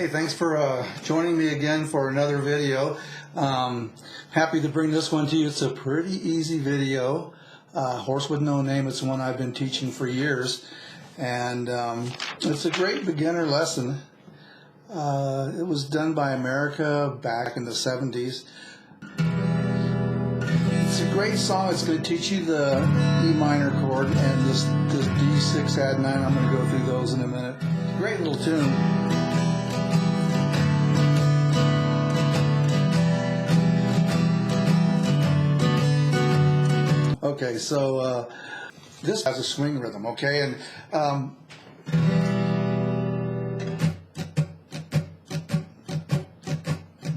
Okay, thanks for joining me again for another video. Happy to bring this one to you. It's a pretty easy video. Horse with No Name. It's one I've been teaching for years, and it's a great beginner lesson. It was done by America back in the 70s. It's a great song. It's going to teach you the E minor chord and this D6 add 9. I'm going to go through those in a minute. Great little tune. Okay, so this has a swing rhythm, okay, and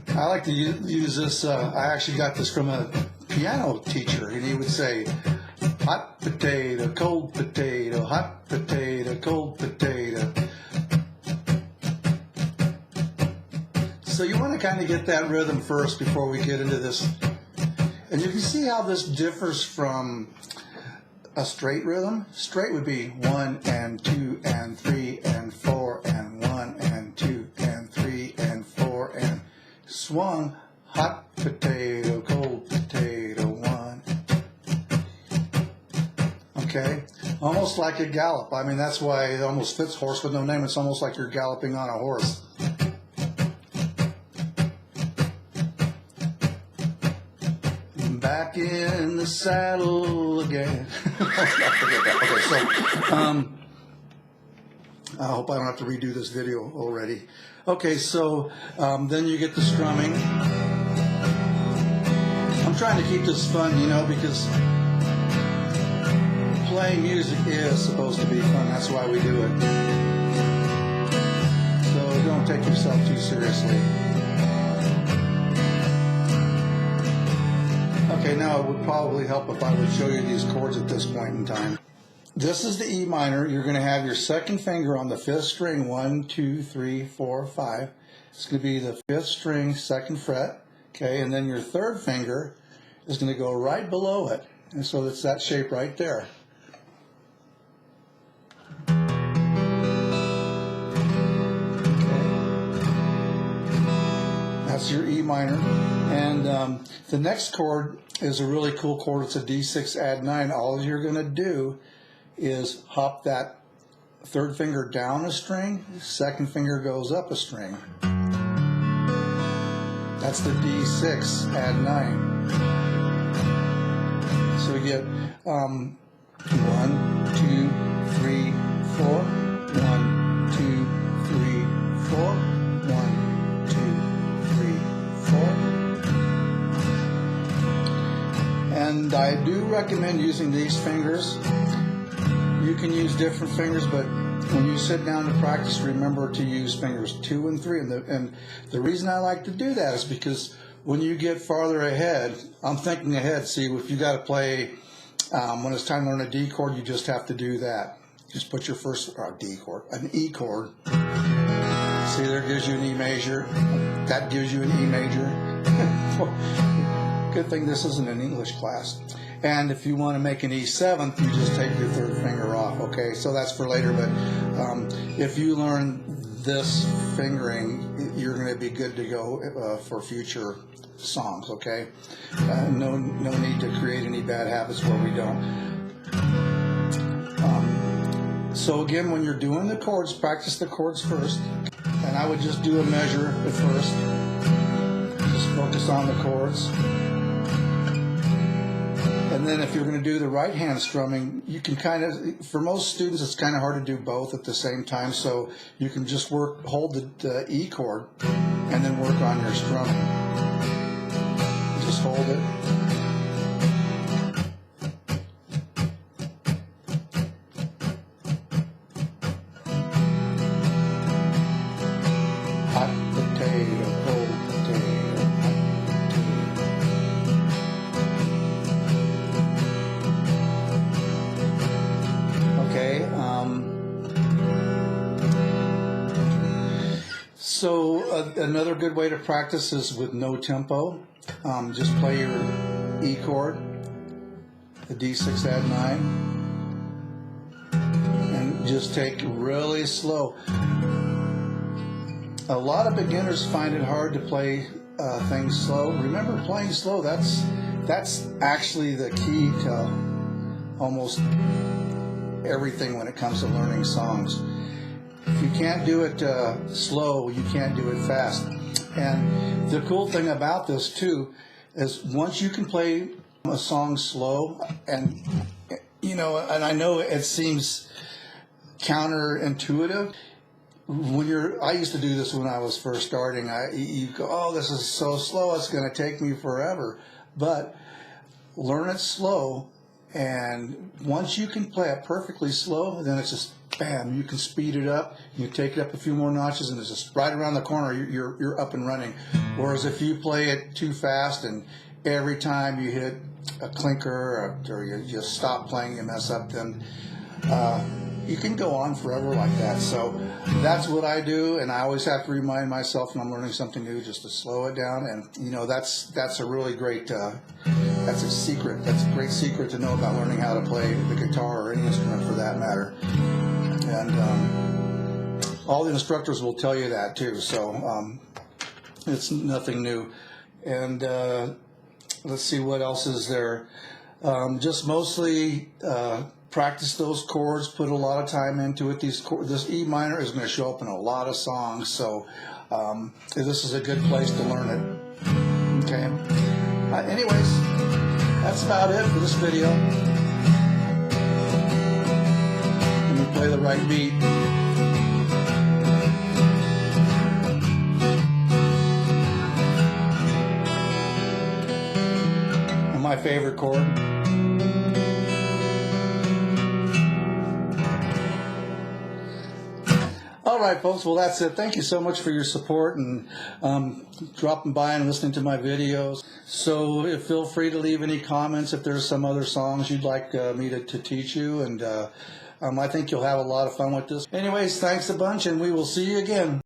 I like to use this. I actually got this from a piano teacher, and he would say, hot potato, cold potato, hot potato, cold potato. So you want to kind of get that rhythm first before we get into this. And you can see how this differs from a straight rhythm. Straight would be 1 and 2 and 3 and 4 and 1 and 2 and 3 and 4 and swung, hot potato, cold potato, 1. Okay, almost like a gallop. I mean, that's why it almost fits Horse with No Name. It's almost like you're galloping on a horse. Back in the saddle again. Okay, so I hope I don't have to redo this video already. Okay, so then you get the strumming. I'm trying to keep this fun, you know, because playing music is supposed to be fun. That's why we do it. So don't take yourself too seriously. Okay, now it would probably help if I would show you these chords at this point in time. This is the E minor. You're going to have your second finger on the 5th string, 1, 2, 3, 4, 5. It's going to be the 5th string, 2nd fret. Okay, and then your 3rd finger is going to go right below it. And so it's that shape right there. That's your E minor. And the next chord is a really cool chord. It's a D6 add 9. All you're going to do is hop that 3rd finger down a string, 2nd finger goes up a string. That's the D6 add 9. So we get 1, 2, 3, 4, 1, 2, 3, 4, 1, 2, 3, 4. And I do recommend using these fingers. You can use different fingers, but when you sit down to practice, remember to use fingers 2 and 3. And the reason I like to do that is because when you get farther ahead, I'm thinking ahead. See, if you got to play, when it's time to learn a D chord, you just have to do that. Just put your first D chord, an E chord. See, there gives you an E major. That gives you an E major. Good thing this isn't an English class. And if you want to make an E7th, you just take your 3rd finger off. Okay, so that's for later. But if you learn this fingering, you're going to be good to go for future songs. Okay, no need to create any bad habits where we don't. So again, when you're doing the chords, practice the chords first. And I would just do a measure at first. Just focus on the chords. And then if you're going to do the right hand strumming, you can kind of, for most students, it's kind of hard to do both at the same time. So you can just hold the E chord and then work on your strumming. Just hold it. Hot potato, cold potato, hot potato. Okay. So another good way to practice is with no tempo. Just play your E chord, the D6 add 9, and just take really slow. A lot of beginners find it hard to play things slow. Remember, playing slow, that's actually the key to almost everything when it comes to learning songs. If you can't do it slow, you can't do it fast. And the cool thing about this too is once you can play a song slow, and and I know it seems counterintuitive. I used to do this when I was first starting. You go, oh, this is so slow, it's going to take me forever. But learn it slow, and once you can play it perfectly slow, then it's just bam, you can speed it up. You take it up a few more notches, and it's just right around the corner. You're up and running. Whereas if you play it too fast, and every time you hit a clinker or you just stop playing, you mess up, then you can go on forever like that. So that's what I do, and I always have to remind myself when I'm learning something new just to slow it down. And that's a really great that's a secret. That's a great secret to know about learning how to play the guitar or any instrument for that matter. And all the instructors will tell you that too. So it's nothing new. And let's see what else is there. Just mostly practice those chords, put a lot of time into it. This E minor is going to show up in a lot of songs, so this is a good place to learn it. Okay. Anyways, that's about it for this video. Let me play the right beat. And my favorite chord. All right, folks. Well, that's it. Thank you so much for your support and dropping by and listening to my videos. So feel free to leave any comments if there's some other songs you'd like me to teach you. And I think you'll have a lot of fun with this. Anyways, thanks a bunch, and we will see you again.